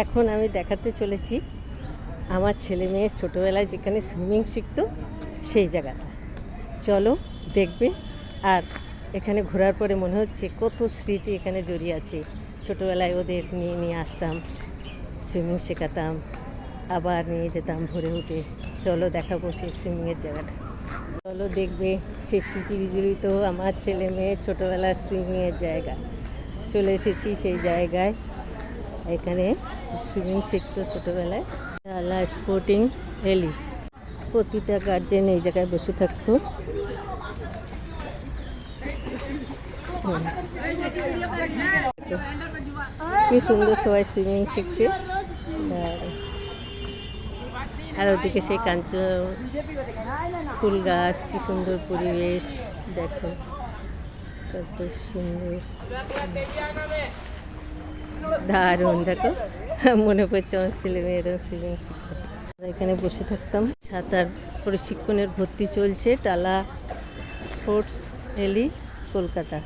এখন আমি দেখাতে চলেছি আমার ছেলে মেয়ে ছোটোবেলায় যেখানে সুইমিং শিখতো সেই জায়গাটা। চলো দেখবে। আর এখানে ঘোরার পরে মনে হচ্ছে কত স্মৃতি এখানে জড়িয়ে আছে। ছোটোবেলায় ওদের নিয়ে নিয়ে আসতাম, সুইমিং শেখাতাম, আবার নিয়ে যেতাম ভোরে উঠে। চলো দেখাবো সেই সুইমিংয়ের জায়গাটা। চলো দেখবে সেই স্মৃতি বিজড়িত আমার ছেলে মেয়ে ছোটোবেলার সুইমিংয়ের জায়গা। চলে এসেছি সেই জায়গায়। এখানে সুইমিং শিখতো ছোটোবেলায়। টালা স্পোর্টিং ভ্যালি। প্রতিটা গার্জেন এই জায়গায় বসে থাকতো। কি সুন্দর সবাই সুইমিং শিখছে। আর ওদিকে সেই কাঞ্চন ফুল গাছ, কি সুন্দর পরিবেশ দেখো, কত সুন্দর, দারুণ। দেখো মনে পড়ছে আমার ছেলে মেয়েরাও সুইমিং শিখতো। এখানে বসে থাকতাম। সাঁতার প্রশিক্ষণের ভর্তি চলছে টালা স্পোর্টস ভ্যালি, কলকাতা।